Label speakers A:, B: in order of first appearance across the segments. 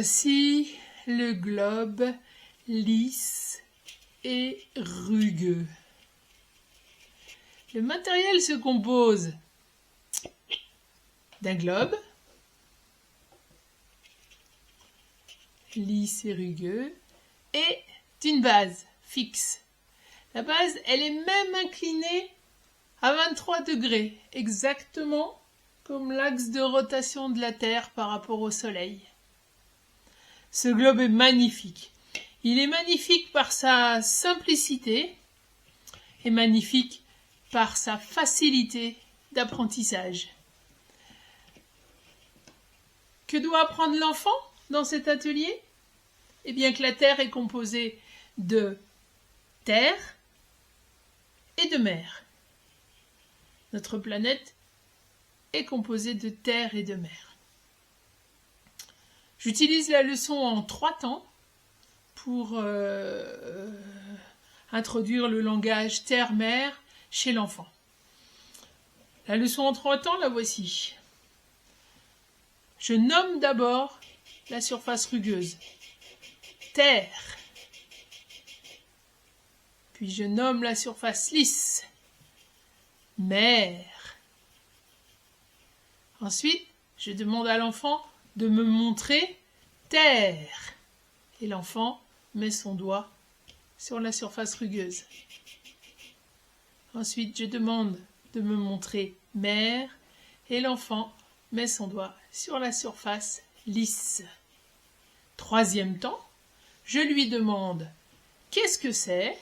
A: Voici le globe lisse et rugueux. Le matériel se compose d'un globe lisse et rugueux et d'une base fixe. La base, elle est même inclinée à 23 degrés, exactement comme l'axe de rotation de la Terre par rapport au Soleil. Ce globe est magnifique. Il est magnifique par sa simplicité et magnifique par sa facilité d'apprentissage. Que doit apprendre l'enfant dans cet atelier? Eh bien que la Terre est composée de terre et de mer. Notre planète est composée de terre et de mer. J'utilise la leçon en 3 temps pour introduire le langage terre-mer chez l'enfant. La leçon en 3 temps, la voici. Je nomme d'abord la surface rugueuse. Terre. Puis je nomme la surface lisse. Mer. Ensuite, je demande à l'enfant de me montrer terre. Et l'enfant met son doigt sur la surface rugueuse. Ensuite, je demande de me montrer mer. Et l'enfant met son doigt sur la surface lisse. 3e temps, je lui demande qu'est-ce que c'est?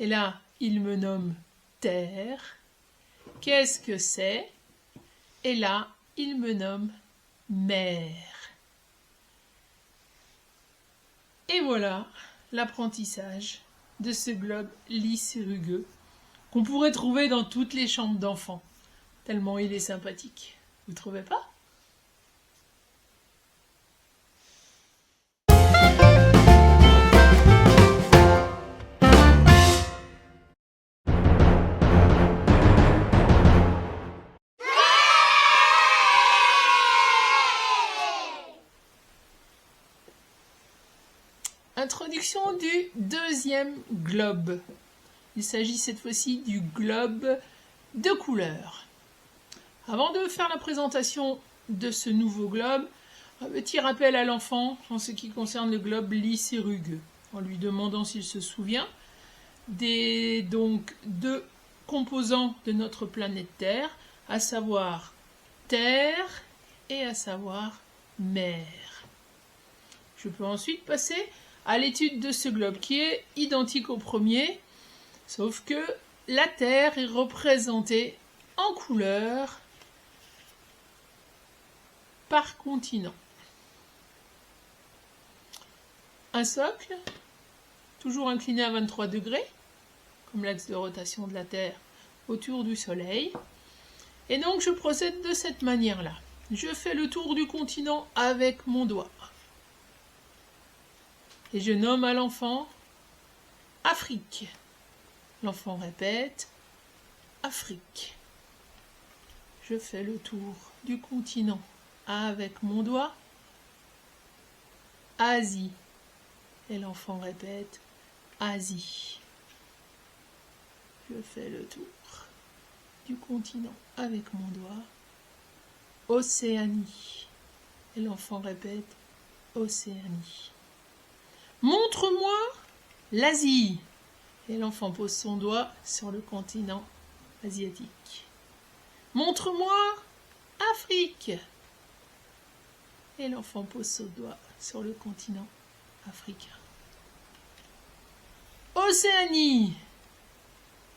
A: Et là, il me nomme terre. Qu'est-ce que c'est? Et là, il me nomme mer. Et voilà l'apprentissage de ce globe lisse et rugueux qu'on pourrait trouver dans toutes les chambres d'enfants, tellement il est sympathique. Vous trouvez pas? Introduction du 2e globe. Il s'agit cette fois-ci du globe de couleur. Avant de faire la présentation de ce nouveau globe, un petit rappel à l'enfant en ce qui concerne le globe lisse et rugueux, en lui demandant s'il se souvient des donc 2 composants de notre planète Terre, à savoir terre et à savoir mer. Je peux ensuite passer à l'étude de ce globe qui est identique au premier, sauf que la Terre est représentée en couleur par continent. Un socle, toujours incliné à 23 degrés, comme l'axe de rotation de la Terre autour du Soleil. Et donc je procède de cette manière-là. Je fais le tour du continent avec mon doigt. Et je nomme à l'enfant Afrique. L'enfant répète Afrique. Je fais le tour du continent avec mon doigt. Asie. Et l'enfant répète Asie. Je fais le tour du continent avec mon doigt. Océanie. Et l'enfant répète Océanie. Montre-moi l'Asie. Et l'enfant pose son doigt sur le continent asiatique. Montre-moi Afrique. Et l'enfant pose son doigt sur le continent africain. Océanie.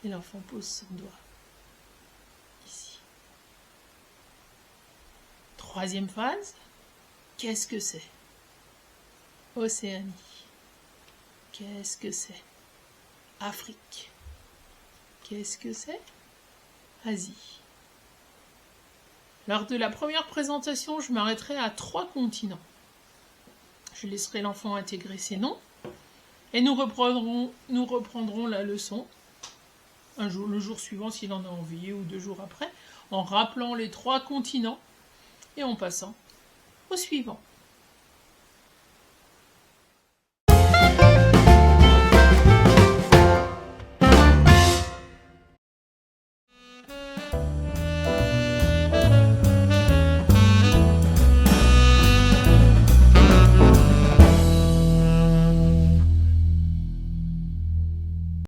A: Et l'enfant pose son doigt ici. 3e phase. Qu'est-ce que c'est? Océanie. Qu'est-ce que c'est? Afrique. Qu'est-ce que c'est? Asie. Lors de la première présentation, je m'arrêterai à 3 continents. Je laisserai l'enfant intégrer ces noms et nous reprendrons la leçon le jour suivant s'il en a envie ou 2 jours après, en rappelant les 3 continents et en passant au suivant.